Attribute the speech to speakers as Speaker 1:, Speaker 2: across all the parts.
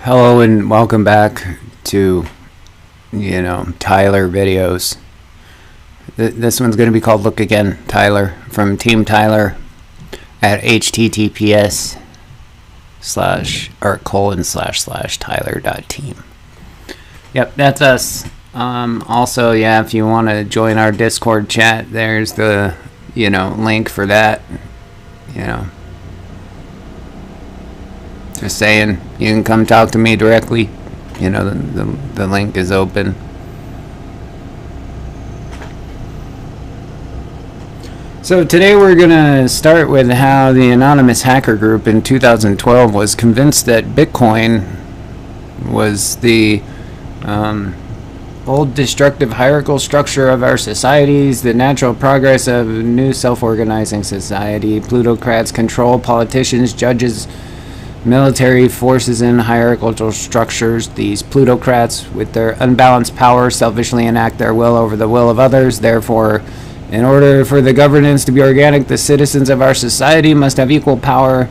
Speaker 1: Hello and welcome back to, Tyler videos. This one's going to be called Look Again, Tyler, from Team Tyler at https://tyler.team. Yep, that's us. Also, if you want to join our Discord chat, there's the, link for that, Just saying, you can come talk to me directly. The link is open. So today we're going to start with how the anonymous hacker group in 2012 was convinced that Bitcoin was the old destructive hierarchical structure of our societies, the natural progress of new self-organizing society. Plutocrats control politicians, judges, military forces, and hierarchical structures. These plutocrats, with their unbalanced power, selfishly enact their will over the will of others. Therefore, in order for the governance to be organic, the citizens of our society must have equal power.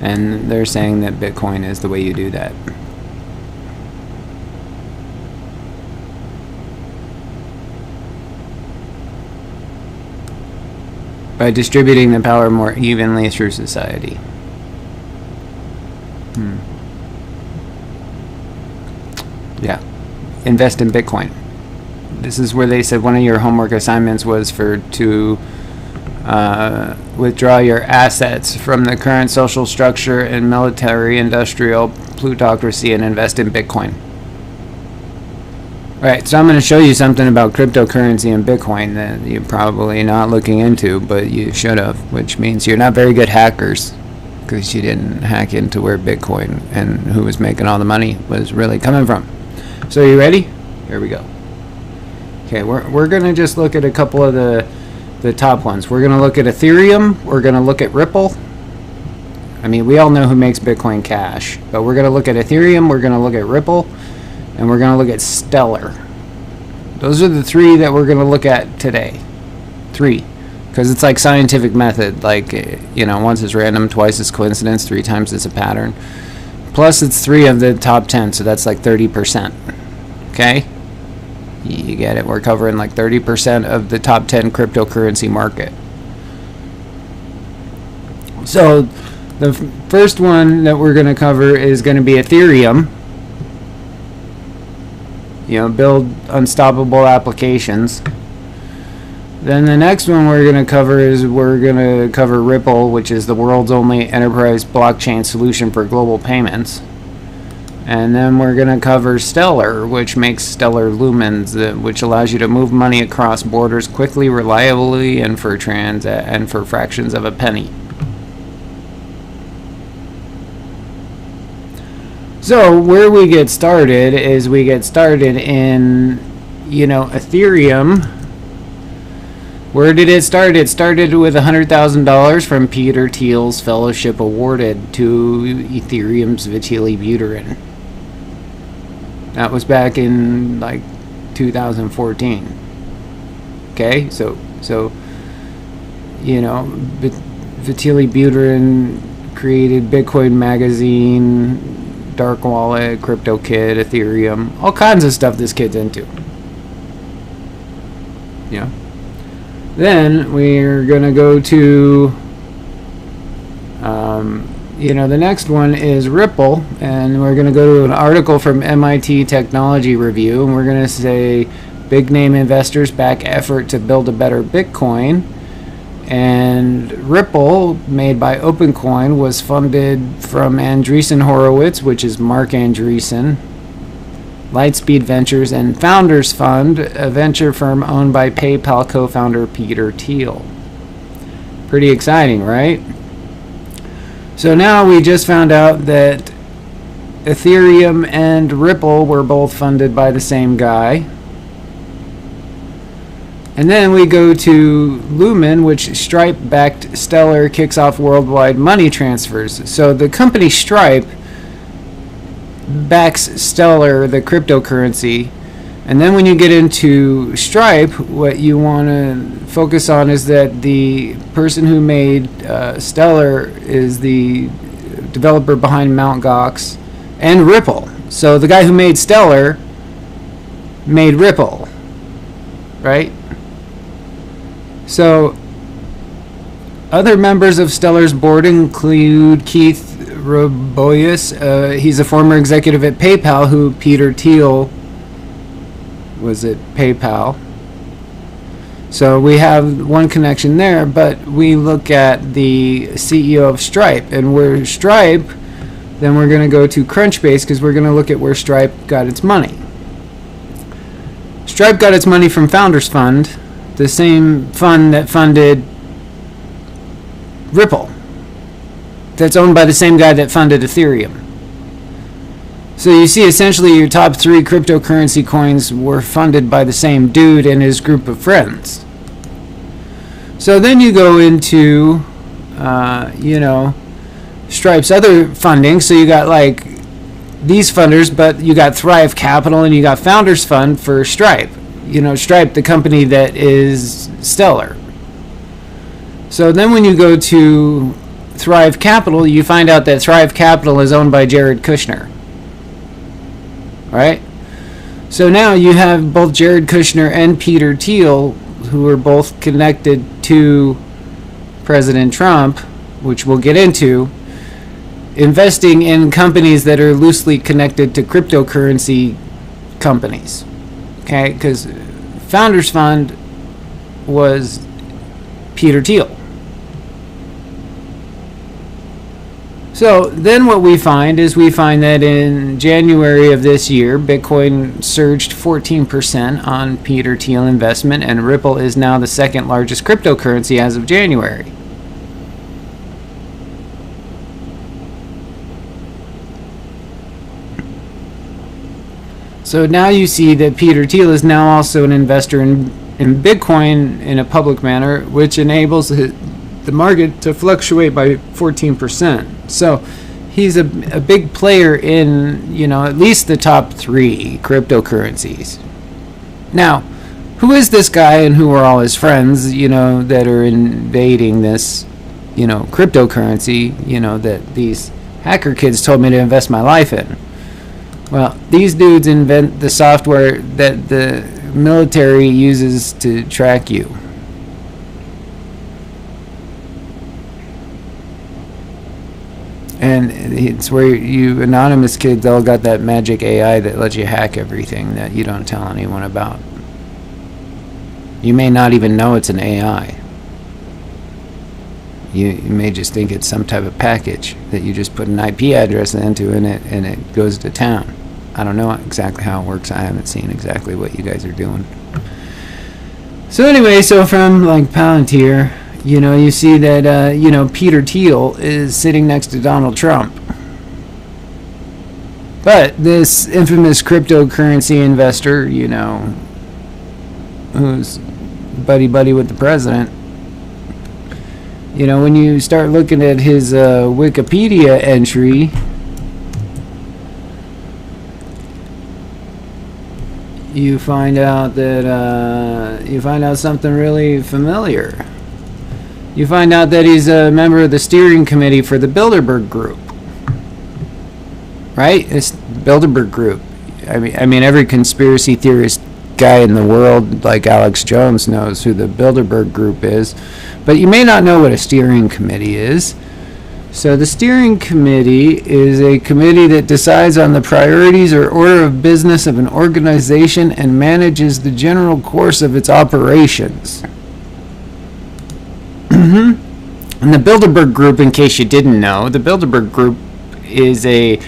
Speaker 1: And they're saying that Bitcoin is the way you do that. By distributing the power more evenly through society. Yeah, invest in Bitcoin. This is where they said one of your homework assignments was to withdraw your assets from the current social structure and military industrial plutocracy and invest in Bitcoin. Alright, so I'm going to show you something about cryptocurrency and Bitcoin that you're probably not looking into, but you should have, which means you're not very good hackers, because you didn't hack into where Bitcoin and who was making all the money was really coming from. So you ready? Here we go. Okay, we're going to just look at a couple of the top ones. We're going to look at Ethereum. We're going to look at Ripple. I mean, we all know who makes Bitcoin Cash, but we're going to look at Ethereum, we're going to look at Ripple, and we're going to look at Stellar. Those are the three that we're going to look at today. Three. Because it's like scientific method, like, once is random, twice is coincidence, three times is a pattern. Plus it's 3 of the top 10, so that's like 30%. Okay? You get it? We're covering like 30% of the top 10 cryptocurrency market. So the first one that we're going to cover is going to be Ethereum. Build unstoppable applications. Then the next one we're going to cover is Ripple, which is the world's only enterprise blockchain solution for global payments. And then we're going to cover Stellar, which makes stellar lumens, which allows you to move money across borders quickly, reliably, and for fractions of a penny. So where we get started is in Ethereum. Where did it start? It started with $100,000 from Peter Thiel's fellowship awarded to Ethereum's Vitaly Buterin. That was back in like 2014. Okay, so Vitaly Buterin created Bitcoin Magazine, Dark Wallet, CryptoKid, Ethereum, all kinds of stuff this kid's into. Yeah. Then we're going to go to, the next one is Ripple, and we're going to go to an article from MIT Technology Review, and we're going to say, big name investors back effort to build a better Bitcoin. And Ripple, made by OpenCoin, was funded from Andreessen Horowitz, which is Mark Andreessen, Lightspeed Ventures, and Founders Fund, a venture firm owned by PayPal co-founder Peter Thiel. Pretty exciting, right? So now we just found out that Ethereum and Ripple were both funded by the same guy. And then we go to Lumen, which Stripe-backed Stellar kicks off worldwide money transfers. So the company Stripe backs Stellar, the cryptocurrency, and then when you get into Stripe, what you want to focus on is that the person who made Stellar is the developer behind Mt. Gox, and Ripple. So the guy who made Stellar made Ripple, right? So other members of Stellar's board include Keith Rabois. He's a former executive at PayPal, who Peter Thiel was at PayPal. So we have one connection there, but we look at the CEO of Stripe, and where Stripe, then we're going to go to Crunchbase, because we're going to look at where Stripe got its money. Stripe got its money from Founders Fund, the same fund that funded Ripple, that's owned by the same guy that funded Ethereum. So you see, essentially, your top 3 cryptocurrency coins were funded by the same dude and his group of friends. So then you go into, Stripe's other funding. So you got like these funders, but you got Thrive Capital and you got Founders Fund for Stripe. Stripe, the company that is Stellar. So then when you go to Thrive Capital, you find out that Thrive Capital is owned by Jared Kushner. Right? So now you have both Jared Kushner and Peter Thiel, who are both connected to President Trump, which we'll get into, investing in companies that are loosely connected to cryptocurrency companies. Okay? Because Founders Fund was Peter Thiel. So then what we find that in January of this year, Bitcoin surged 14% on Peter Thiel investment, and Ripple is now the second largest cryptocurrency as of January. So now you see that Peter Thiel is now also an investor in Bitcoin in a public manner, which enables the market to fluctuate by 14%. So he's a big player in, at least the top 3 cryptocurrencies. Now, who is this guy and who are all his friends, that are invading this, cryptocurrency, that these hacker kids told me to invest my life in? Well, these dudes invent the software that the military uses to track you. And it's where you anonymous kids all got that magic AI that lets you hack everything that you don't tell anyone about. You may not even know it's an AI. You may just think it's some type of package that you just put an IP address into and it goes to town. I don't know exactly how it works. I haven't seen exactly what you guys are doing. So anyway, from like Palantir, you see that, Peter Thiel is sitting next to Donald Trump. But this infamous cryptocurrency investor, who's buddy-buddy with the president, when you start looking at his Wikipedia entry, you find out something really familiar. You find out that he's a member of the steering committee for the Bilderberg Group. Right? It's Bilderberg Group. I mean, every conspiracy theorist guy in the world, like Alex Jones, knows who the Bilderberg Group is. But you may not know what a steering committee is. So the steering committee is a committee that decides on the priorities or order of business of an organization and manages the general course of its operations. And the Bilderberg Group, in case you didn't know, the Bilderberg Group is a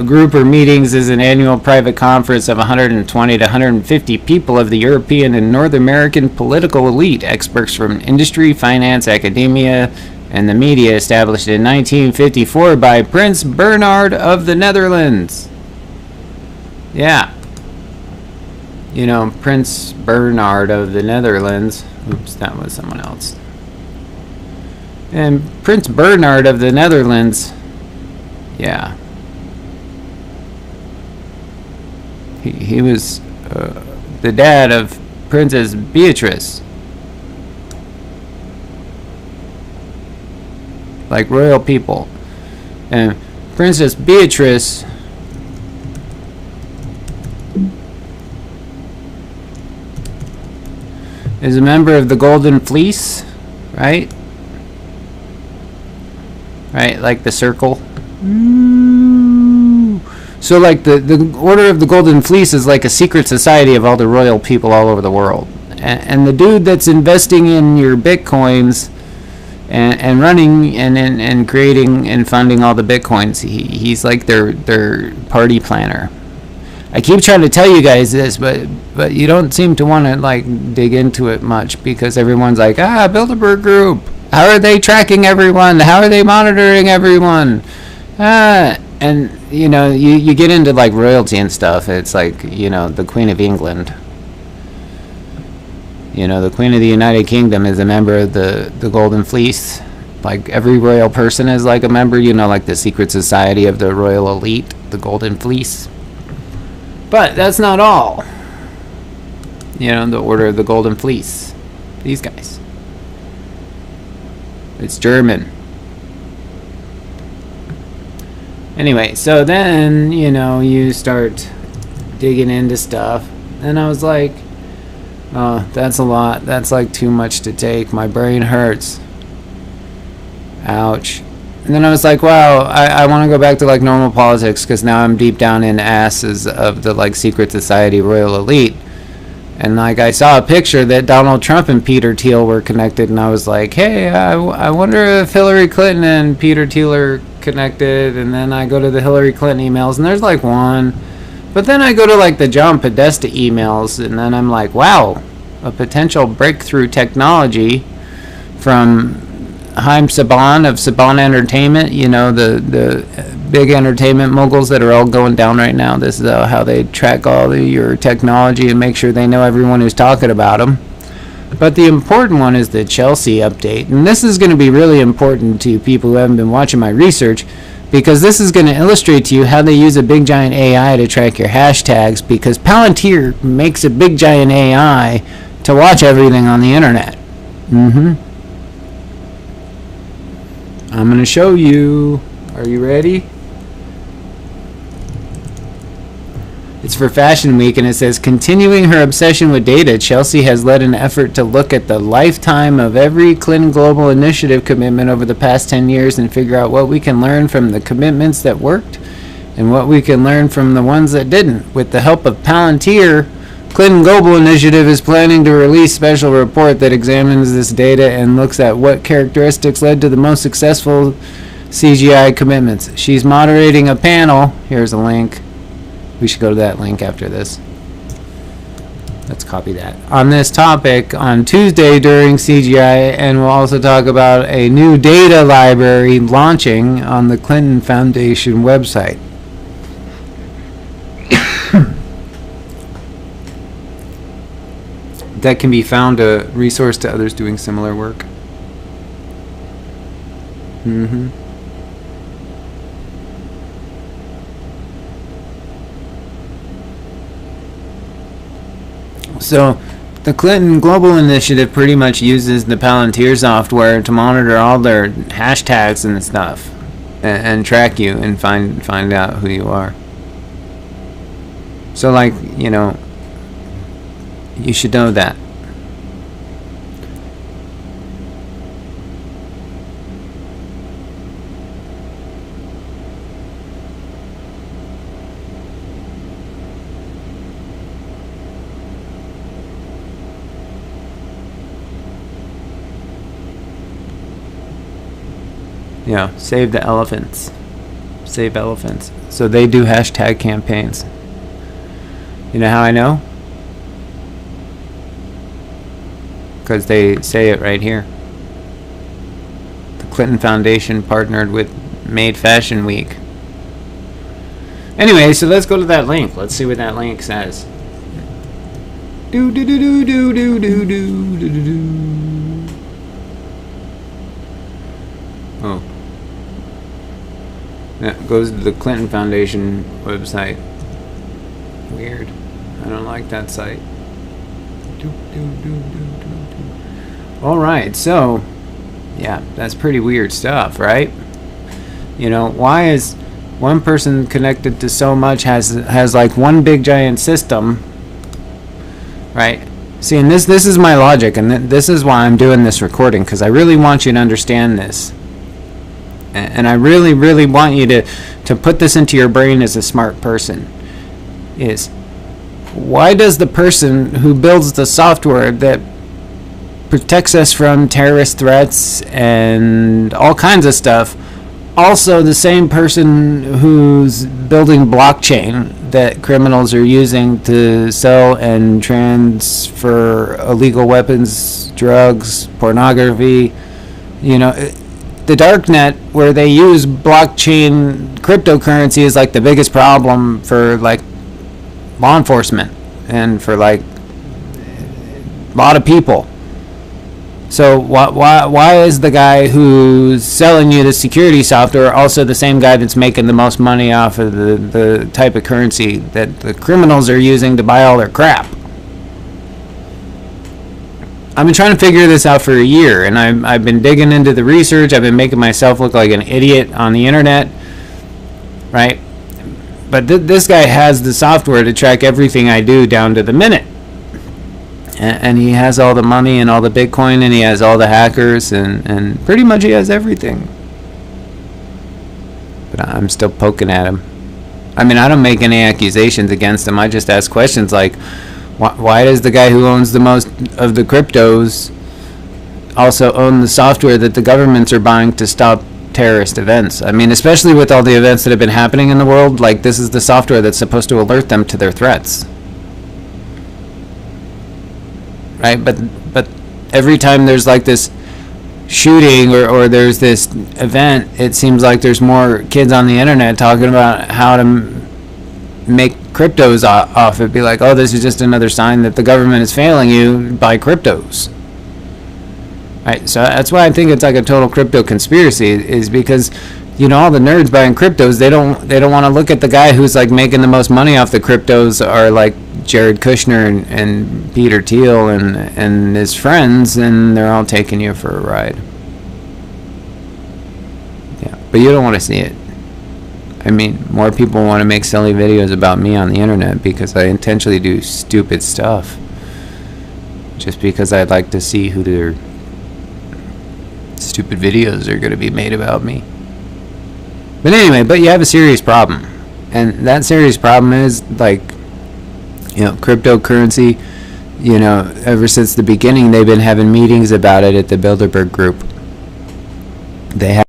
Speaker 1: group or meetings is an annual private conference of 120 to 150 people of the European and North American political elite, experts from industry, finance, academia, and the media, established in 1954 by Prince Bernhard of the Netherlands. Yeah. Prince Bernhard of the Netherlands. Oops, that was someone else. And Prince Bernhard of the Netherlands, yeah. He was the dad of Princess Beatrice. Like royal people. And Princess Beatrice is a member of the Golden Fleece, right? Right, like the circle. So like the Order of the Golden Fleece is like a secret society of all the royal people all over the world. And the dude that's investing in your Bitcoins and running and creating and funding all the Bitcoins, he's like their party planner. I keep trying to tell you guys this, but you don't seem to want to like dig into it much, because everyone's like, Bilderberg Group. How are they tracking everyone? How are they monitoring everyone? And you know, you get into like royalty and stuff. It's like, you know, the Queen of England. You know, the Queen of the United Kingdom is a member of the Golden Fleece. Like every royal person is like a member, you know, like the secret society of the royal elite, the Golden Fleece. But that's not all. You know, the Order of the Golden Fleece. These guys. It's German. Anyway, so then, you know, you start digging into stuff. And I was like, oh, that's a lot. That's like too much to take. My brain hurts. Ouch. And then I was like, wow, I want to go back to like normal politics, because now I'm deep down in asses of the like secret society royal elite. And like I saw a picture that Donald Trump and Peter Thiel were connected, and I was like, hey, I wonder if Hillary Clinton and Peter Thiel are connected. And then I go to the Hillary Clinton emails, and there's like one. But then I go to like the John Podesta emails, and then I'm like, wow, a potential breakthrough technology from Haim Saban of Saban Entertainment, you know, the big entertainment moguls that are all going down right now. This is how they track all your technology and make sure they know everyone who's talking about them. But the important one is the Chelsea update. And this is going to be really important to people who haven't been watching my research, because this is going to illustrate to you how they use a big giant AI to track your hashtags, because Palantir makes a big giant AI to watch everything on the internet. I'm going to show you. Are you ready? It's for Fashion Week, and it says, continuing her obsession with data, Chelsea has led an effort to look at the lifetime of every Clinton Global Initiative commitment over the past 10 years and figure out what we can learn from the commitments that worked and what we can learn from the ones that didn't. With the help of Palantir, Clinton Global Initiative is planning to release a special report that examines this data and looks at what characteristics led to the most successful CGI commitments. She's moderating a panel. Here's a link. We should go to that link after this. Let's copy that. On this topic on Tuesday during CGI, and we'll also talk about a new data library launching on the Clinton Foundation website. That can be found a resource to others doing similar work. So the Clinton Global Initiative pretty much uses the Palantir software to monitor all their hashtags and stuff, and track you and find out who you are. So like, you know, you should know that. Yeah, save the elephants. Save elephants. So they do hashtag campaigns. You know how I know? Because they say it right here. The Clinton Foundation partnered with Made Fashion Week. Anyway, so let's go to that link. Let's see what that link says. Do do do do do do do do do do. Oh. That goes to the Clinton Foundation website. Weird. I don't like that site. Alright, so yeah, that's pretty weird stuff, right? You know, why is one person connected to so much, has like one big giant system, right? See, and this is my logic, and this is why I'm doing this recording, because I really want you to understand this. And I really, really want you to put this into your brain as a smart person. Is, why does the person who builds the software that protects us from terrorist threats and all kinds of stuff, also the same person who's building blockchain that criminals are using to sell and transfer illegal weapons, drugs, pornography, the dark net, where they use blockchain cryptocurrency, is like the biggest problem for like law enforcement and for like a lot of people. So why is the guy who's selling you the security software also the same guy that's making the most money off of the type of currency that the criminals are using to buy all their crap? I've been trying to figure this out for a year, and I've been digging into the research. I've been making myself look like an idiot on the internet, right? But this guy has the software to track everything I do down to the minute. And he has all the money and all the Bitcoin, and he has all the hackers, and pretty much he has everything. But I'm still poking at him. I mean, I don't make any accusations against him. I just ask questions like, why does the guy who owns the most of the cryptos also own the software that the governments are buying to stop terrorist events? I mean, especially with all the events that have been happening in the world, like this is the software that's supposed to alert them to their threats. Right? But every time there's like this shooting or there's this event, it seems like there's more kids on the internet talking about how to make cryptos off it. Be like, oh, this is just another sign that the government is failing you. Buy cryptos. Right? So that's why I think it's like a total crypto conspiracy, is because all the nerds buying cryptos, they don't want to look at the guy who's like making the most money off the cryptos, are like Jared Kushner and Peter Thiel and his friends, and they're all taking you for a ride. Yeah, but you don't want to see it. I mean, more people want to make silly videos about me on the internet because I intentionally do stupid stuff, just because I'd like to see who their stupid videos are going to be made about me. But anyway, but you have a serious problem, and that serious problem is like, cryptocurrency. Ever since the beginning, they've been having meetings about it at the Bilderberg Group. They have